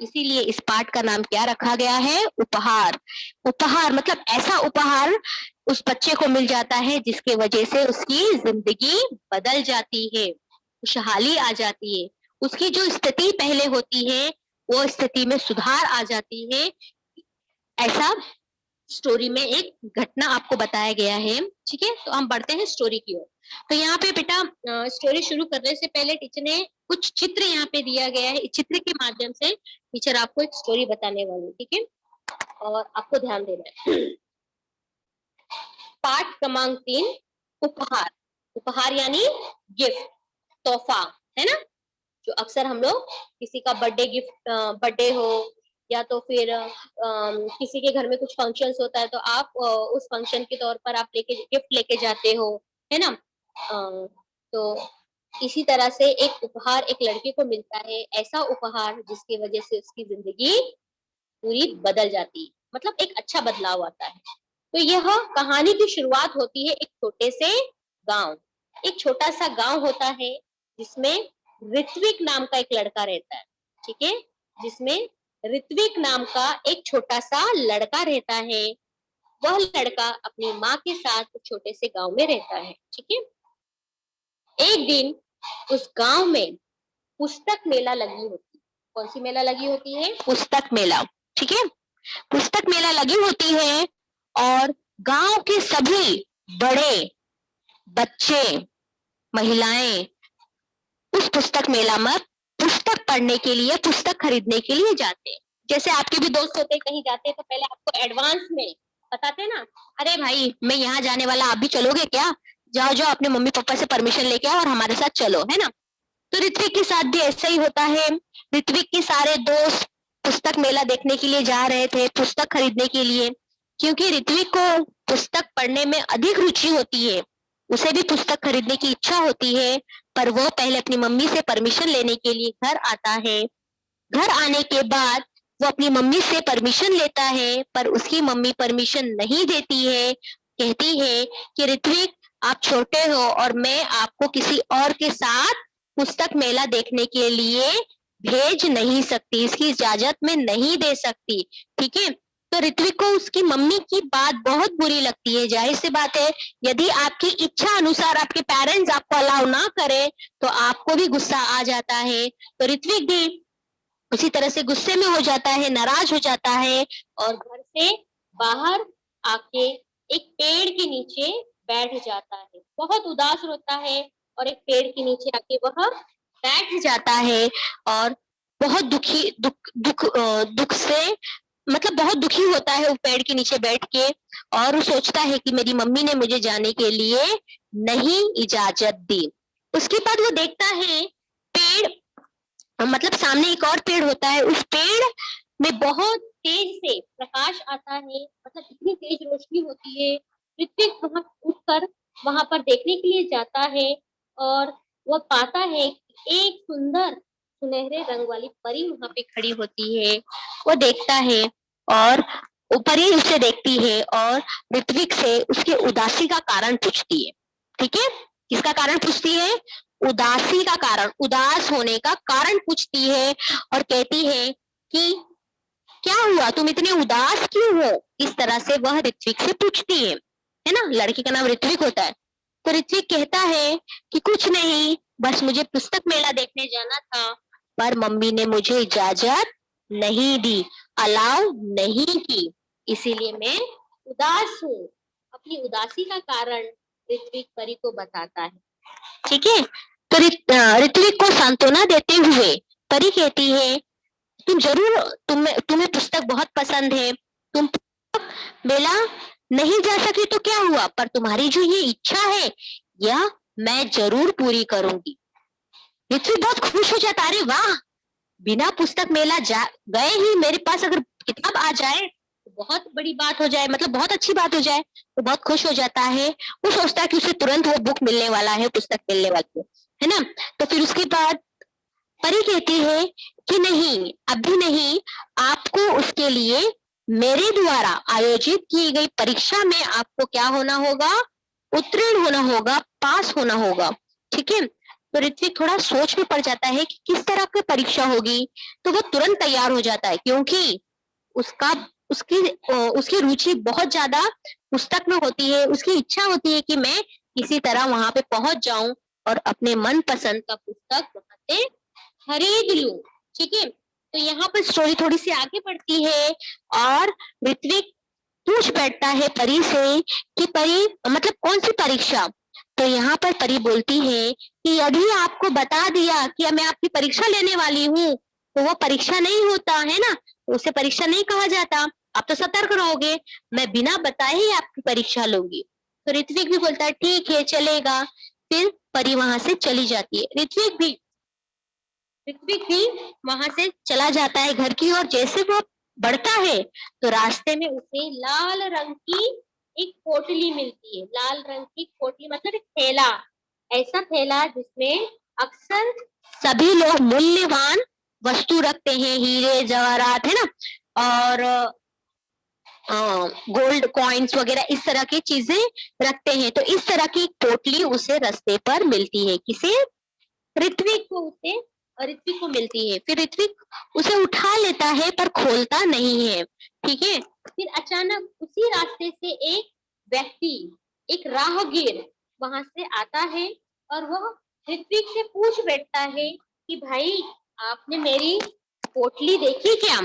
इसीलिए इस पाठ का नाम क्या रखा गया है? उपहार। उपहार मतलब ऐसा उपहार उस बच्चे को मिल जाता है जिसके वजह से उसकी जिंदगी बदल जाती है, खुशहाली आ जाती है, उसकी जो स्थिति पहले होती है वो स्थिति में सुधार आ जाती है। ऐसा स्टोरी में एक घटना आपको बताया गया है। ठीक है, तो हम बढ़ते हैं स्टोरी की ओर। तो यहाँ पे बेटा स्टोरी शुरू करने से पहले टीचर ने कुछ चित्र यहाँ पे दिया गया है। इस चित्र के माध्यम से टीचर आपको एक स्टोरी बताने वाली, ठीक है, और आपको ध्यान देना है। पाठ क्रमांक 3, उपहार। उपहार यानी गिफ्ट, तोहफा, है ना, जो अक्सर हम लोग किसी का बर्थडे गिफ्ट, बर्थडे हो या तो फिर किसी के घर में कुछ फंक्शंस होता है तो आप उस फंक्शन के तौर पर आप लेके गिफ्ट लेके जाते हो, है ना। तो इसी तरह से एक उपहार एक लड़के को मिलता है, ऐसा उपहार जिसकी वजह से उसकी जिंदगी पूरी बदल जाती है, मतलब एक अच्छा बदलाव आता है। तो यह कहानी की शुरुआत होती है एक छोटे से गांव। एक छोटा सा गांव होता है जिसमें ऋत्विक नाम का एक लड़का रहता है, ठीक है, जिसमें ऋत्विक नाम का एक छोटा सा लड़का रहता है। वह लड़का अपनी माँ के साथ छोटे से गांव में रहता है, ठीक है। एक दिन उस गांव में पुस्तक मेला लगी होती है। कौन सी मेला लगी होती है? पुस्तक मेला, ठीक है। पुस्तक मेला लगी होती है और गांव के सभी बड़े, बच्चे, महिलाएं उस पुस्तक मेला में पुस्तक पढ़ने के लिए, पुस्तक खरीदने के लिए जाते हैं। जैसे आपके भी दोस्त होते हैं, कहीं जाते हैं तो पहले आपको एडवांस में बताते हैं ना, अरे भाई मैं यहाँ जाने वाला, आप भी चलोगे क्या? जाओ जाओ अपने मम्मी पापा से परमिशन लेके आओ और हमारे साथ चलो, है ना। तो ऋत्विक के साथ भी ऐसा ही होता है। ऋत्विक के सारे दोस्त पुस्तक मेला देखने के लिए जा रहे थे, पुस्तक खरीदने के लिए, क्योंकि ऋत्विक को पुस्तक पढ़ने में अधिक रुचि होती है, उसे भी पुस्तक खरीदने की इच्छा होती है। पर वो पहले अपनी मम्मी से परमिशन लेने के लिए घर आता है। घर आने के बाद वो अपनी मम्मी से परमिशन लेता है, पर उसकी मम्मी परमिशन नहीं देती है। कहती है कि ऋत्विक आप छोटे हो और मैं आपको किसी और के साथ पुस्तक मेला देखने के लिए भेज नहीं सकती, इसकी इजाजत मैं नहीं दे सकती, ठीक है। तो ऋत्विक को उसकी मम्मी की बात बहुत बुरी लगती है। जाहिर सी बात है, यदि आपकी इच्छा अनुसार आपके पेरेंट्स आपको अलाउ ना करे तो आपको भी गुस्सा आ जाता है। तो ऋत्विक भी उसी तरह से गुस्से में हो जाता है, नाराज हो जाता है और घर से बाहर आके एक पेड़ के नीचे बैठ जाता है। बहुत उदास होता है और एक पेड़ के नीचे आके वह बैठ जाता है और बहुत दुख से, मतलब बहुत दुखी होता है वो पेड़ के नीचे बैठ के, और वो सोचता है कि मेरी मम्मी ने मुझे जाने के लिए नहीं इजाजत दी। उसके बाद वो देखता है पेड़, मतलब सामने एक और पेड़ होता है, उस पेड़ में बहुत तेज से प्रकाश आता है, मतलब इतनी तेज रोशनी होती है। ऋत्विक वहां उठकर वहां पर देखने के लिए जाता है और वह पाता है एक सुंदर सुनहरे रंग वाली परी वहां पे खड़ी होती है। वो देखता है और परी उसे देखती है और ऋत्विक से उसके उदासी का कारण पूछती है, ठीक है। किसका कारण पूछती है? उदासी का कारण, उदास होने का कारण पूछती है और कहती है कि क्या हुआ, तुम इतने उदास क्यों हो? इस तरह से वह ऋत्विक से पूछती है ना। लड़की का नाम ऋत्विक होता है। तो ऋत्विक कहता है कि कुछ नहीं, बस मुझे पुस्तक मेला देखने जाना था, पर मम्मी ने मुझे इजाजत नहीं दी, अलाउ नहीं की, इसीलिए मैं उदास हूँ। अपनी उदासी का कारण ऋत्विक परी को बताता है, ठीक है। तो ऋत्विक को सांत्वना देते हुए परी कहती है तुम जरूर, तुम्हें पुस्तक बहुत पसंद है, तुम मेला नहीं जा सकी तो क्या हुआ, पर तुम्हारी जो ये इच्छा है यह मैं जरूर पूरी करूंगी। ऋत्विक बहुत खुश हो जाता, अरे वाह, बिना पुस्तक मेला गए ही मेरे पास अगर किताब आ जाए तो बहुत बड़ी बात हो जाए, मतलब बहुत अच्छी बात हो जाए। तो बहुत खुश हो जाता है। वो सोचता है कि उसे तुरंत वो बुक मिलने वाला है, पुस्तक मिलने वाली है ना। तो फिर उसके बाद परी कहती है कि नहीं, अभी नहीं, आपको उसके लिए मेरे द्वारा आयोजित की गई परीक्षा में आपको क्या होना होगा? उत्तीर्ण होना होगा, पास होना होगा, ठीक है। तो ऋत्विक थोड़ा सोच में पड़ जाता है कि किस तरह की परीक्षा होगी। तो वो तुरंत तैयार हो जाता है, क्योंकि उसका उसकी उसकी रुचि बहुत ज्यादा पुस्तक में होती है। उसकी इच्छा होती है कि मैं किसी तरह वहां पे पहुंच जाऊं और अपने मनपसंद का पुस्तक वहां से खरीद लूं। ठीक है, तो यहाँ पर स्टोरी थोड़ी सी आगे बढ़ती है और ऋत्विक पूछ बैठता है परी से कि परी मतलब कौन सी परीक्षा। तो यहाँ पर परी बोलती है कि यदि आपको बता दिया कि मैं आपकी परीक्षा लेने वाली हूँ तो वो परीक्षा नहीं होता है ना, तो उसे परीक्षा नहीं कहा जाता। आप तो सतर्क रहोगे, मैं बिना बताए ही आपकी परीक्षा लूंगी। तो ऋत्विक भी बोलता है ठीक है चलेगा। फिर परी वहां से चली जाती है। ऋत्विक भी वहां से चला जाता है घर की ओर। जैसे वो बढ़ता है तो रास्ते में उसे लाल रंग की एक पोटली मिलती है। लाल रंग की पोटली मतलब एक थैला, ऐसा थैला जिसमें अक्सर सभी लोग मूल्यवान वस्तु रखते हैं, हीरे जवाहरात है ना, और गोल्ड कॉइन्स वगैरह इस तरह की चीजें रखते हैं। तो इस तरह की पोटली उसे रास्ते पर मिलती है। किसे? ऋत्विक को। उसे ऋत्विक को मिलती है। फिर ऋत्विक उसे उठा लेता है पर खोलता नहीं है। ठीक है, फिर अचानक उसी रास्ते से एक व्यक्ति, एक राहगीर वहां से आता है और वह ऋत्विक से पूछ बैठता है कि भाई आपने मेरी पोटली देखी क्या?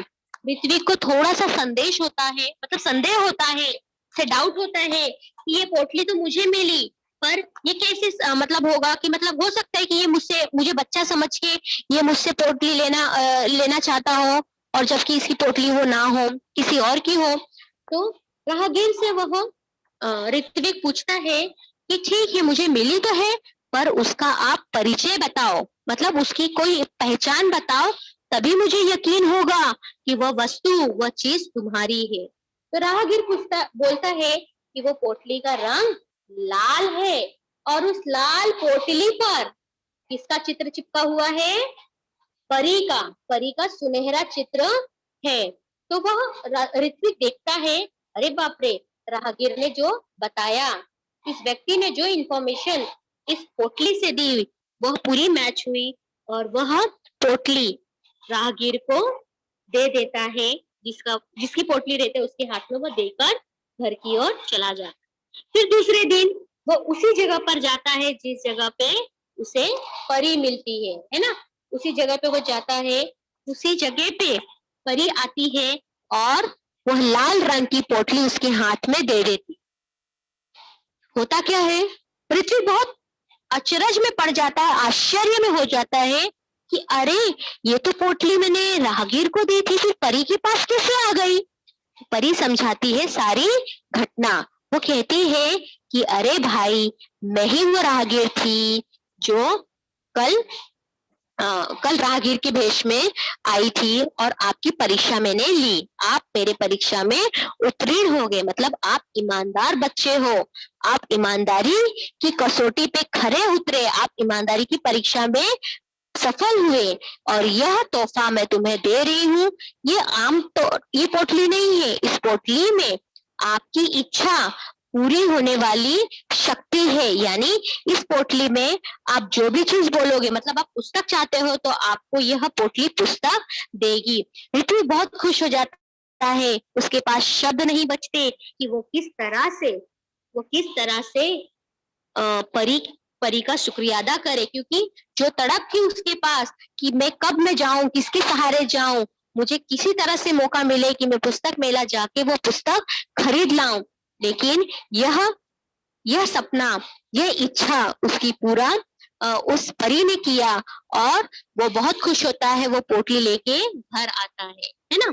ऋत्विक को थोड़ा सा संदेश होता है, मतलब संदेह होता है, से डाउट होता है कि ये पोटली तो मुझे मिली, पर ये कैसे मतलब होगा कि मतलब हो सकता है कि ये मुझे बच्चा समझ के ये मुझसे पोटली लेना चाहता हो, और जबकि इसकी पोटली वो ना हो, किसी और की हो। तो राहगीर से वह ऋत्विक पूछता है कि ठीक है मुझे मिली तो है, पर उसका आप परिचय बताओ, मतलब उसकी कोई पहचान बताओ, तभी मुझे यकीन होगा कि वह वस्तु, वह चीज तुम्हारी है। तो राहगीर बोलता है कि वो पोटली का रंग लाल है और उस लाल पोटली पर किसका चित्र चिपका हुआ है? परी का सुनहरा चित्र है। तो वह ऋत्विक देखता है, अरे बाप रे, राहगीर ने जो बताया, इस व्यक्ति ने जो इंफॉर्मेशन इस पोटली से दी वह पूरी मैच हुई, और वह पोटली राहगीर को दे देता है। जिसकी पोटली रहते उसके हाथ में वो देकर घर की ओर चला जाता। फिर दूसरे दिन वो उसी जगह पर जाता है जिस जगह पे उसे परी मिलती है ना, उसी जगह पे वो जाता है। उसी जगह पे परी आती है और वह लाल रंग की पोटली उसके हाथ में दे देती। होता क्या है, पृथ्वी बहुत अचरज में पड़ जाता है, आश्चर्य में हो जाता है कि अरे ये तो पोटली मैंने राहगीर को दी थी, फिर परी के पास कैसे आ गई? परी समझाती है सारी घटना। वो कहती है कि अरे भाई, मैं ही वो राहगीर थी जो कल कल राहगीर के भेष में आई थी और आपकी परीक्षा मैंने ली। आप मेरे परीक्षा में उत्तीर्ण हो गए, मतलब आप ईमानदार बच्चे हो। आप ईमानदारी की कसौटी पे खरे उतरे, आप ईमानदारी की परीक्षा में सफल हुए, और यह तोहफा मैं तुम्हें दे रही हूँ। ये पोटली नहीं है, इस पोटली में आपकी इच्छा पूरी होने वाली शक्ति है। यानी इस पोटली में आप जो भी चीज बोलोगे, मतलब आप पुस्तक चाहते हो तो आपको यह पोटली पुस्तक देगी। ऋतु बहुत खुश हो जाता है, उसके पास शब्द नहीं बचते कि वो किस तरह से परी परी का शुक्रिया अदा करे, क्योंकि जो तड़प थी उसके पास कि मैं कब मैं जाऊं, किसके सहारे जाऊं, मुझे किसी तरह से मौका मिले कि मैं पुस्तक मेला जाके वो पुस्तक खरीद लाऊं। लेकिन यह सपना, यह इच्छा उसकी पूरा उस परी ने किया, और वो बहुत खुश होता है। वो पोटली लेके घर आता है ना।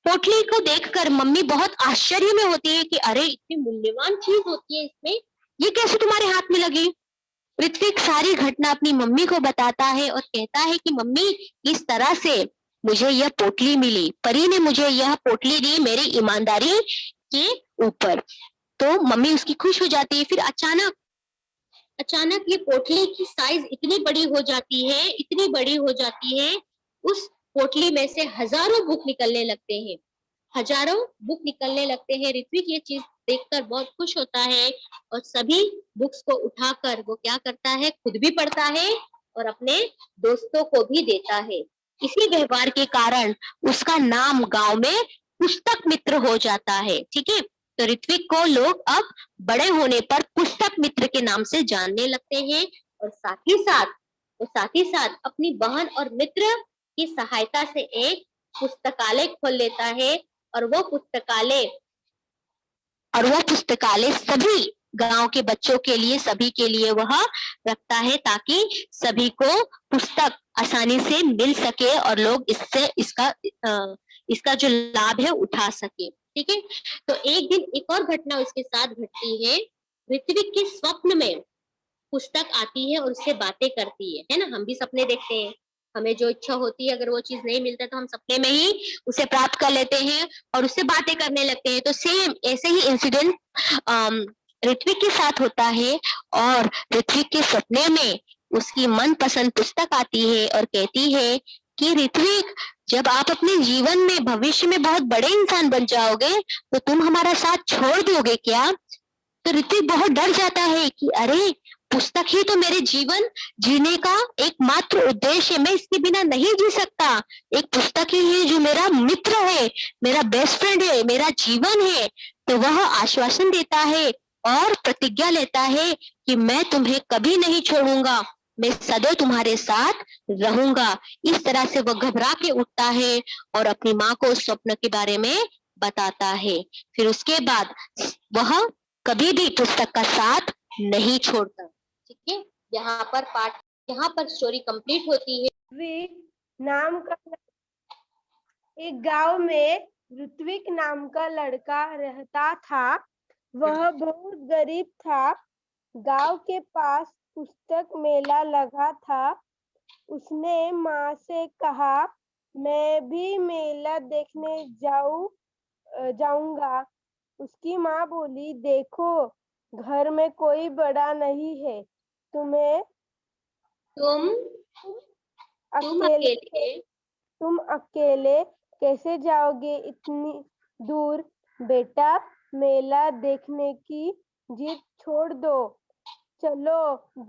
पोटली को देखकर मम्मी बहुत आश्चर्य में होती है कि अरे इतनी मूल्यवान चीज होती है इसमें, ये कैसे तुम्हारे हाथ में लगी? ऋत्विक सारी घटना अपनी मम्मी को बताता है और कहता है कि मम्मी, इस तरह से मुझे यह पोटली मिली, परी ने मुझे यह पोटली दी मेरी ईमानदारी के ऊपर। तो मम्मी उसकी खुश हो जाती है। फिर अचानक अचानक ये पोटली की साइज इतनी बड़ी हो जाती है, इतनी बड़ी हो जाती है, उस पोटली में से हजारों बुक निकलने लगते हैं। हजारों बुक निकलने लगते हैं। ऋत्विक ये चीज देखकर बहुत खुश होता है और सभी बुक्स को उठाकर वो क्या करता है, खुद भी पढ़ता है और अपने दोस्तों को भी देता है। इसी व्यवहार के कारण उसका नाम गाँव में पुस्तक मित्र हो जाता है, ठीक है? तो ऋत्विक को लोग अब बड़े होने पर पुस्तक मित्र के नाम से जानने लगते हैं और साथ ही साथ अपनी बहन और मित्र की सहायता से एक पुस्तकालय खोल लेता है और वो पुस्तकालय सभी गांव के बच्चों के लिए, सभी के लिए वह रखता है ताकि सभी को पुस्तक आसानी से मिल सके और लोग इसका जो लाभ है उठा सके, ठीक है? तो एक दिन एक और घटना उसके साथ घटती है। ऋत्विक के स्वप्न में पुस्तक आती है और उससे बातें करती है ना? हम भी सपने देखते हैं। हमें जो इच्छा होती है अगर वो चीज़ नहीं मिलता है तो हम सपने में ही उसे प्राप्त कर लेते हैं और उससे बातें करने लगते हैं। तो सेम ऐसे ही इंसिडेंट अम, ऋत्विक के साथ होता है और ऋत्विक के सपने में उसकी मनपसंद पुस्तक आती है और कहती है कि ऋत्विक, जब आप अपने जीवन में भविष्य में बहुत बड़े इंसान बन जाओगे तो तुम हमारा साथ छोड़ दोगे क्या? तो ऋत्विक बहुत डर जाता है कि अरे, पुस्तक ही तो मेरे जीवन जीने का एकमात्र उद्देश्य है, मैं इसके बिना नहीं जी सकता। एक पुस्तक ही है जो मेरा मित्र है, मेरा बेस्ट फ्रेंड है, मेरा जीवन है। तो वह आश्वासन देता है और प्रतिज्ञा लेता है कि मैं तुम्हें कभी नहीं छोड़ूंगा, मैं सदैव तुम्हारे साथ रहूंगा। इस तरह से वह घबरा के उठता है और अपनी माँ को उस स्वप्न के बारे में बताता है। फिर उसके बाद वह कभी भी पुस्तक का साथ नहीं छोड़ता, ठीक है? यहाँ पर स्टोरी कंप्लीट होती है। ऋत्विक नाम का एक गांव में ऋत्विक नाम का लड़का रहता था। वह बहुत गरीब था। गांव के पास पुस्तक मेला लगा था। उसने माँ से कहा, मैं भी मेला देखने जाऊंगा। उसकी माँ बोली, देखो, घर में कोई बड़ा नहीं है, तुम्हें तुम अकेले अकेले तुम अकेले कैसे जाओगे इतनी दूर? बेटा, मेला देखने की जिद छोड़ दो, चलो दूर